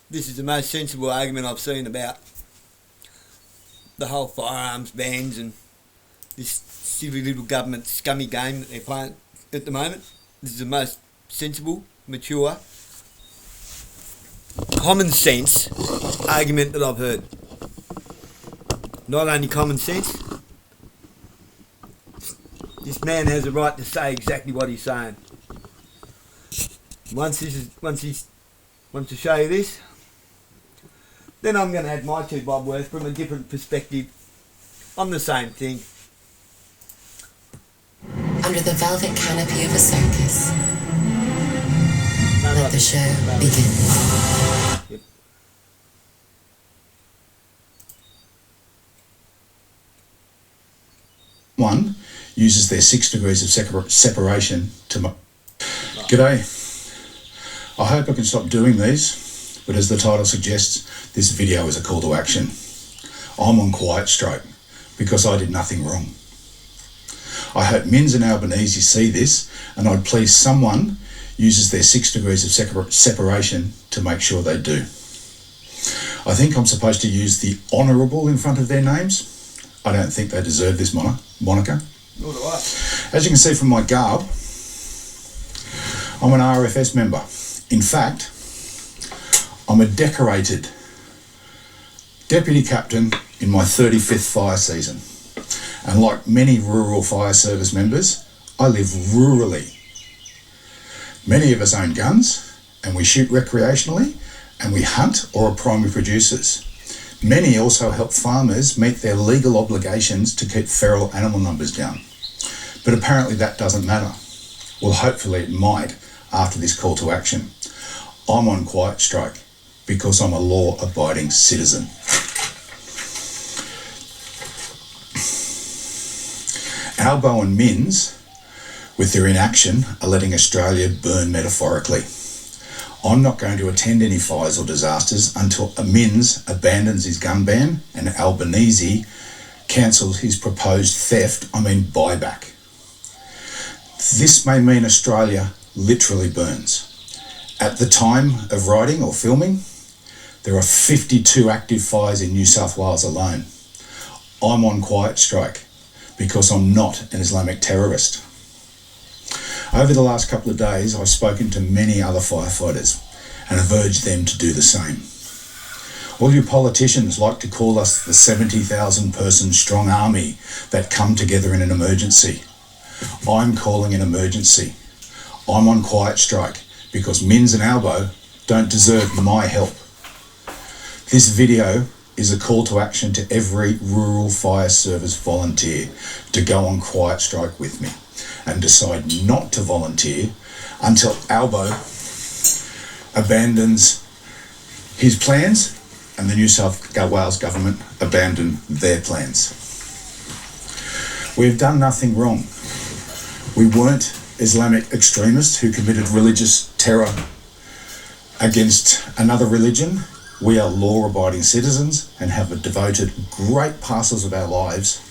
This is the most sensible argument I've seen about the whole firearms bans and this silly little government scummy game that they're playing at the moment. This is the most sensible, mature, common sense argument that I've heard. Not only common sense, this man has a right to say exactly what he's saying. Once he wants to show you this, then I'm going to add my 2 bob worth from a different perspective on the same thing. Under the velvet canopy of a circus, let the show begin. Yep. One uses their 6 degrees of separation to... G'day. I hope I can stop doing these, but as the title suggests, this video is a call to action. I'm on quiet stroke because I did nothing wrong. I hope Mins and Albanese see this, and I'd please someone uses their 6 degrees of separation to make sure they do. I think I'm supposed to use the honourable in front of their names. I don't think they deserve this moniker. Nor do I. As you can see from my garb, I'm an RFS member. In fact, I'm a decorated deputy captain in my 35th fire season. And like many rural fire service members, I live rurally. Many of us own guns, and we shoot recreationally, and we hunt or are primary producers. Many also help farmers meet their legal obligations to keep feral animal numbers down. But apparently that doesn't matter. Well, hopefully it might after this call to action. I'm on quiet stroke because I'm a law-abiding citizen. Albo and Mins, with their inaction, are letting Australia burn metaphorically. I'm not going to attend any fires or disasters until Mins abandons his gun ban and Albanese cancels his proposed buyback. This may mean Australia literally burns. At the time of writing or filming, there are 52 active fires in New South Wales alone. I'm on quiet strike because I'm not an Islamic terrorist. Over the last couple of days, I've spoken to many other firefighters and have urged them to do the same. All you politicians like to call us the 70,000 person strong army that come together in an emergency. I'm calling an emergency. I'm on quiet strike because Mins and Albo don't deserve my help. This video is a call to action to every rural fire service volunteer to go on quiet strike with me and decide not to volunteer until Albo abandons his plans and the New South Wales government abandon their plans. We've done nothing wrong. We weren't Islamic extremists who committed religious terror against another religion. We are law-abiding citizens and have devoted great parcels of our lives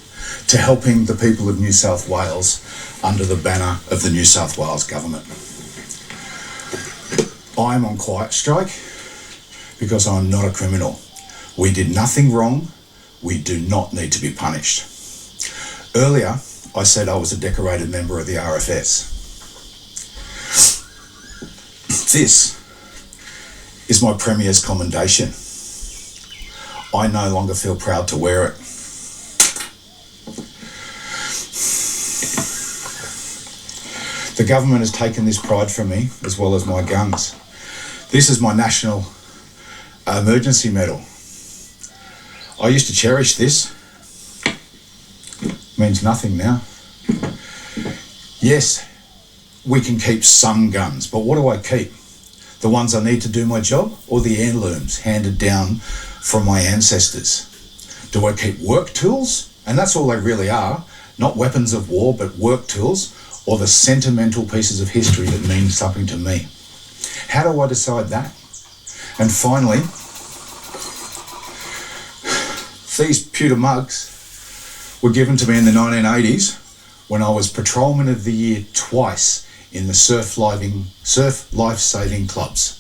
to helping the people of New South Wales under the banner of the New South Wales government. I'm on quiet strike because I'm not a criminal. We did nothing wrong. We do not need to be punished. Earlier, I said I was a decorated member of the RFS. This is my Premier's commendation. I no longer feel proud to wear it. The government has taken this pride from me, as well as my guns. This is my National Emergency Medal. I used to cherish this. Means nothing now. Yes, we can keep some guns, but what do I keep? The ones I need to do my job, or the heirlooms handed down from my ancestors? Do I keep work tools? And that's all they really are. Not weapons of war, but work tools, or the sentimental pieces of history that mean something to me. How do I decide that? And finally, these pewter mugs were given to me in the 1980s when I was Patrolman of the Year twice in the surf life-saving clubs.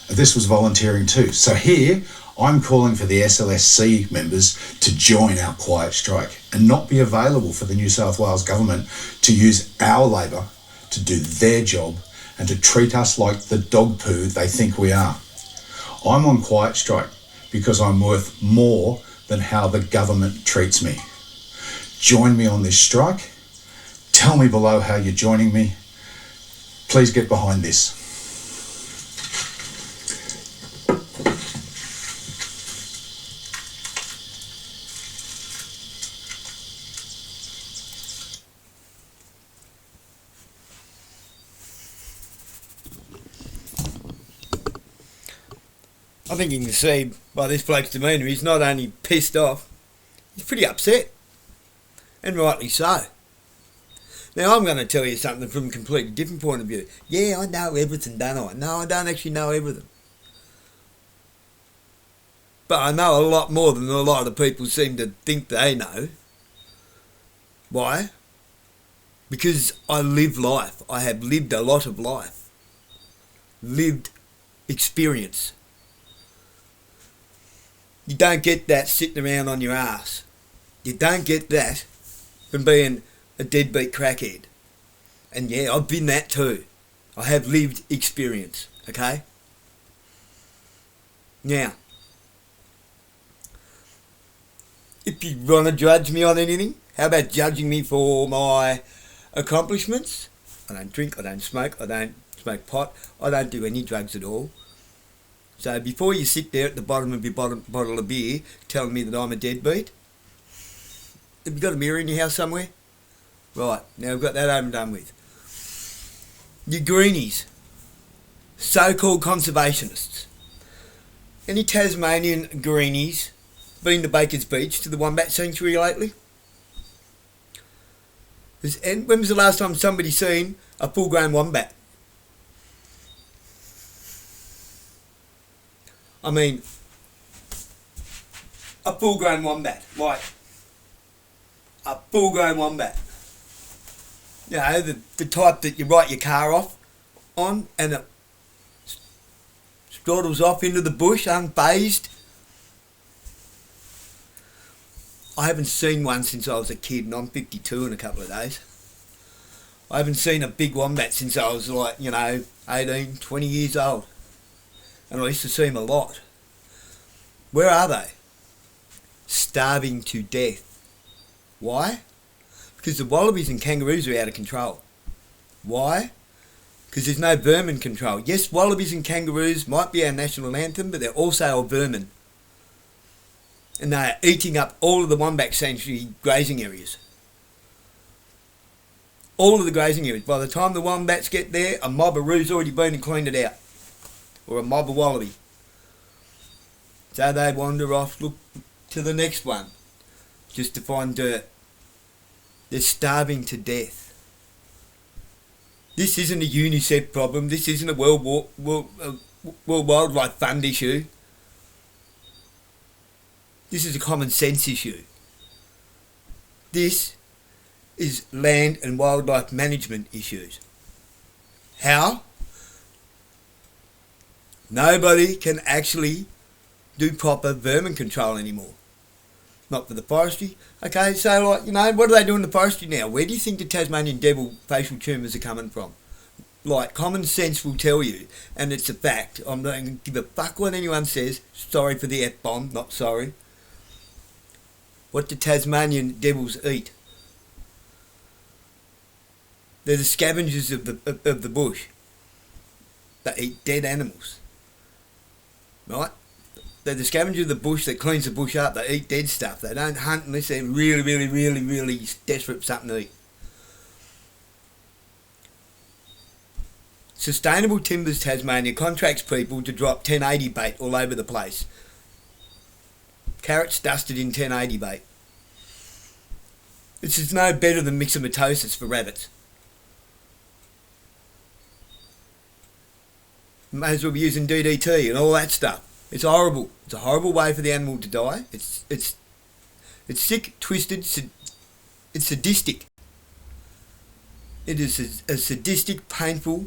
This was volunteering too. So here, I'm calling for the SLSC members to join our quiet strike and not be available for the New South Wales government to use our labour to do their job and to treat us like the dog poo they think we are. I'm on quiet strike because I'm worth more than how the government treats me. Join me on this strike. Tell me below how you're joining me. Please get behind this. I think you can see by this bloke's demeanour, he's not only pissed off, he's pretty upset. And rightly so. Now I'm going to tell you something from a completely different point of view. Yeah, I know everything, don't I? No, I don't actually know everything. But I know a lot more than a lot of the people seem to think they know. Why? Because I live life. I have lived a lot of life. Lived experience. You don't get that sitting around on your ass. You don't get that from being a deadbeat crackhead. And yeah, I've been that too. I have lived experience, okay? Now, if you want to judge me on anything, how about judging me for my accomplishments? I don't drink, I don't smoke pot, I don't do any drugs at all. So before you sit there at the bottom of your bottle of beer telling me that I'm a deadbeat, have you got a mirror in your house somewhere? Right, now we've got that over and done with. You greenies, so-called conservationists. Any Tasmanian greenies been to Baker's Beach to the Wombat Sanctuary lately? And when was the last time somebody seen a full-grown wombat? I mean, a full-grown wombat, like a full-grown wombat. You know, the type that you write your car off on and it straddles off into the bush unfazed. I haven't seen one since I was a kid, and I'm 52 in a couple of days. I haven't seen a big wombat since I was 18, 20 years old. And I used to see them a lot. Where are they? Starving to death. Why? Because the wallabies and kangaroos are out of control. Why? Because there's no vermin control. Yes, wallabies and kangaroos might be our national anthem, but they're also our vermin. And they're eating up all of the Wombat Sanctuary grazing areas. All of the grazing areas. By the time the wombats get there, a mob of roos already been and cleaned it out. Or a mob of wallaby. So they wander off, look to the next one, just to find dirt. They're starving to death. This isn't a UNICEF problem. This isn't a World Wildlife Fund issue. This is a common sense issue. This is land and wildlife management issues. How? Nobody can actually do proper vermin control anymore. Not for the forestry. Okay, so what are they doing in the forestry now? Where do you think the Tasmanian devil facial tumours are coming from? Common sense will tell you, and it's a fact. I'm not going to give a fuck what anyone says. Sorry for the F-bomb, not sorry. What do Tasmanian devils eat? They're the scavengers of the bush. They eat dead animals. Right? They're the scavenger of the bush that cleans the bush up. They eat dead stuff. They don't hunt unless they're really, really, really, really desperate for something to eat. Sustainable Timbers Tasmania contracts people to drop 1080 bait all over the place. Carrots dusted in 1080 bait. This is no better than myxomatosis for rabbits. May as well be using DDT and all that stuff. It's horrible. It's a horrible way for the animal to die. It's sick, twisted, it's sadistic. It is a sadistic, painful,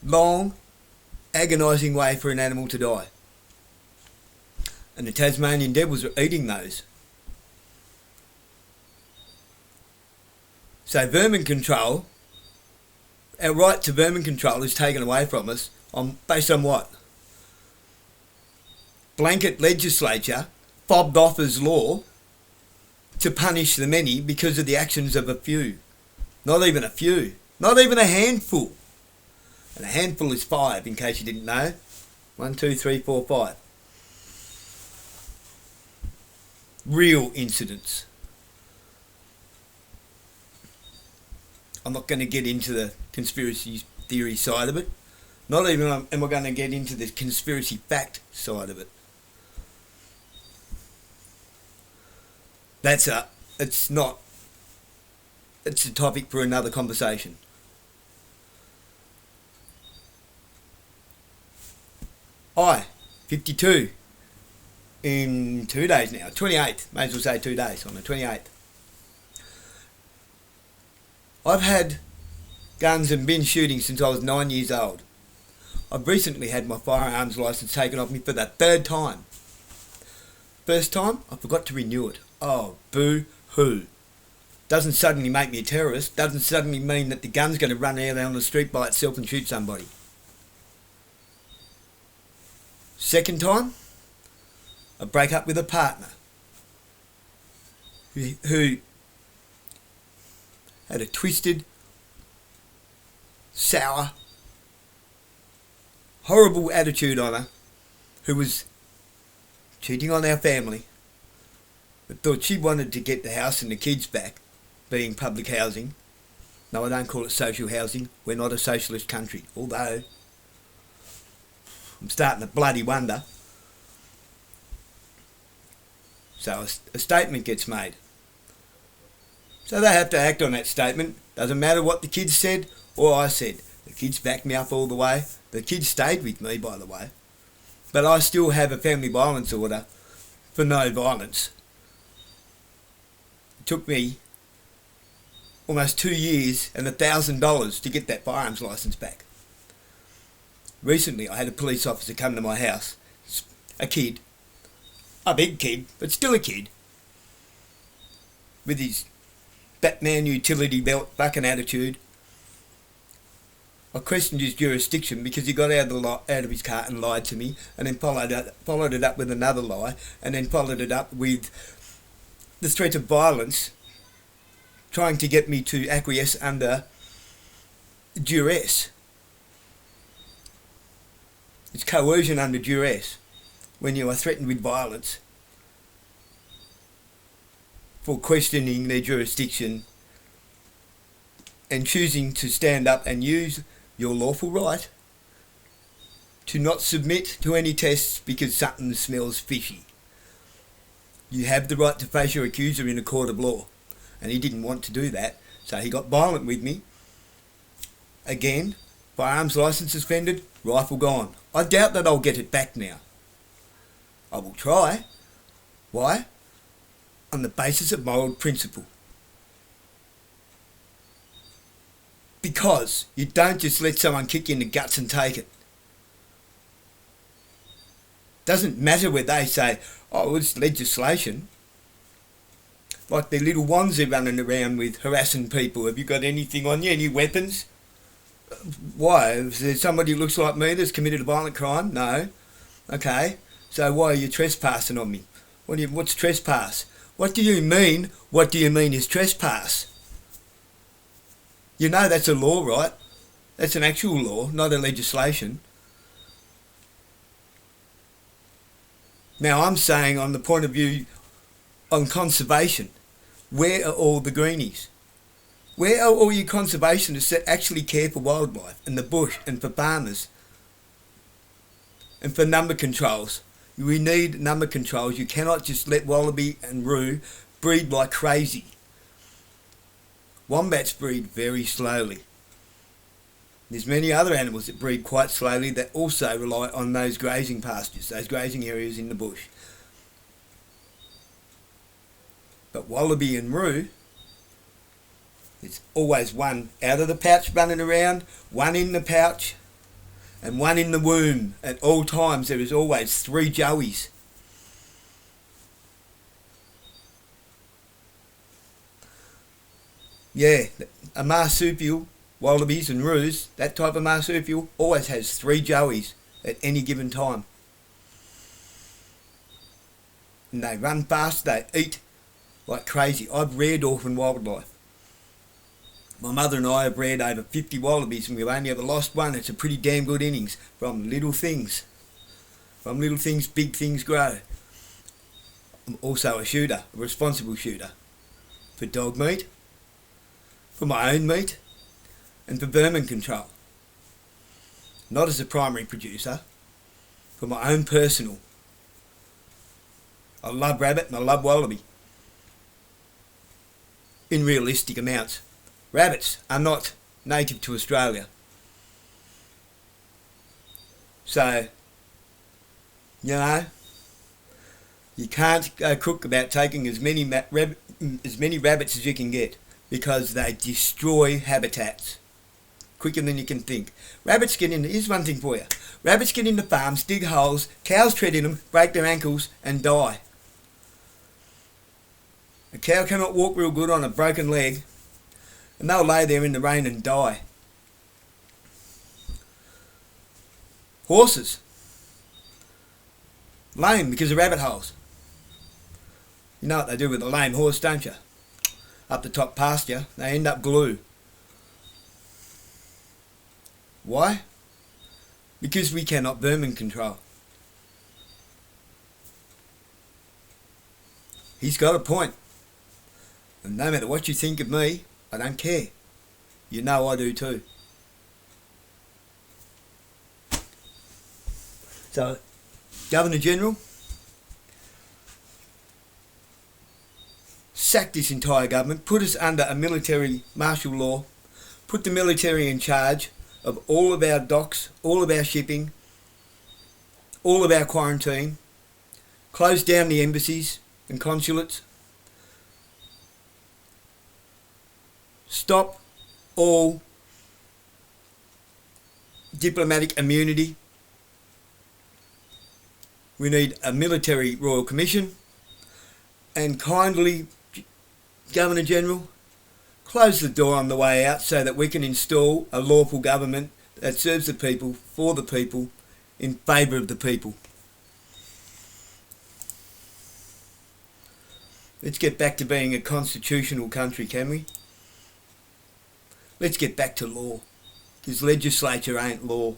long, agonising way for an animal to die. And the Tasmanian devils are eating those. So vermin control, our right to vermin control is taken away from us based on what? Blanket legislature fobbed off as law to punish the many because of the actions of a few. Not even a few. Not even a handful. And a handful is 5, in case you didn't know. 1, 2, 3, 4, 5. Real incidents. I'm not going to get into the conspiracy theory side of it. Not even am I going to get into the conspiracy fact side of it. It's a topic for another conversation. I, 52, in 2 days now, 28th, may as well say 2 days, on the 28th. I've had guns and been shooting since I was 9 years old. I've recently had my firearms licence taken off me for the 3rd time. First time, I forgot to renew it. Oh, boo-hoo. Doesn't suddenly make me a terrorist, doesn't suddenly mean that the gun's going to run out on the street by itself and shoot somebody. Second time, I break up with a partner who had a twisted, sour, horrible attitude on her, who was cheating on our family, but thought she wanted to get the house and the kids back, being public housing. No, I don't call it social housing. We're not a socialist country, although I'm starting to bloody wonder. So a statement gets made. So they have to act on that statement. Doesn't matter what the kids said or I said. The kids backed me up all the way. The kids stayed with me, by the way. But I still have a family violence order for no violence. It took me almost 2 years and $1,000 to get that firearms licence back. Recently I had a police officer come to my house. A kid. A big kid, but still a kid. With his Batman utility belt fucking attitude. I questioned his jurisdiction because he got out of his car and lied to me, and then followed it up with another lie, and then followed it up with the threat of violence, trying to get me to acquiesce under duress. It's coercion under duress when you are threatened with violence for questioning their jurisdiction and choosing to stand up and use your lawful right to not submit to any tests because something smells fishy. You have the right to face your accuser in a court of law, and he didn't want to do that, so he got violent with me. Again, firearms licence suspended, rifle gone. I doubt that I'll get it back now. I will try. Why? On the basis of moral principle. Because you don't just let someone kick you in the guts and take it. Doesn't matter where they say, oh, it's legislation. Like the little ones they're running around with, harassing people. Have you got anything on you? Any weapons? Why? Is there somebody who looks like me that's committed a violent crime? No. Okay. So why are you trespassing on me? What's trespass? What do you mean? What do you mean is trespass? You know that's a law, right? That's an actual law, not a legislation. Now I'm saying on the point of view on conservation, where are all the greenies? Where are all you conservationists that actually care for wildlife and the bush and for farmers and for number controls? We need number controls. You cannot just let Wallaby and Roo breed like crazy. Wombats breed very slowly. There's many other animals that breed quite slowly that also rely on those grazing pastures, those grazing areas in the bush. But Wallaby and Roo, it's always one out of the pouch running around, one in the pouch, and one in the womb. At all times there is always 3 joeys. Yeah, a marsupial, wallabies and roos, that type of marsupial always has 3 joeys at any given time. And they run fast, they eat like crazy. I've reared orphan wildlife. My mother and I have reared over 50 wallabies and we've only ever lost one. It's a pretty damn good innings from little things. From little things, big things grow. I'm also a shooter, a responsible shooter. For dog meat, for my own meat, and for vermin control. Not as a primary producer, for my own personal. I love rabbit and I love wallaby. In realistic amounts. Rabbits are not native to Australia. So, you know, you can't go crook about taking as many rabbits as you can get, because they destroy habitats quicker than you can think. Rabbits get in, here's one thing for you. Rabbits get into farms, dig holes, cows tread in them, break their ankles and die. A cow cannot walk real good on a broken leg and they'll lay there in the rain and die. Horses. Lame because of rabbit holes. You know what they do with a lame horse, don't you? Up the top pasture, they end up glue. Why? Because we cannot vermin control. He's got a point. And no matter what you think of me, I don't care. You know I do too. So, Governor General, sack this entire government, put us under a military martial law, put the military in charge of all of our docks, all of our shipping, all of our quarantine, close down the embassies and consulates, stop all diplomatic immunity. We need a military royal commission, and kindly, Governor General, close the door on the way out so that we can install a lawful government that serves the people, for the people, in favour of the people. Let's get back to being a constitutional country, can we? Let's get back to law, because legislature ain't law.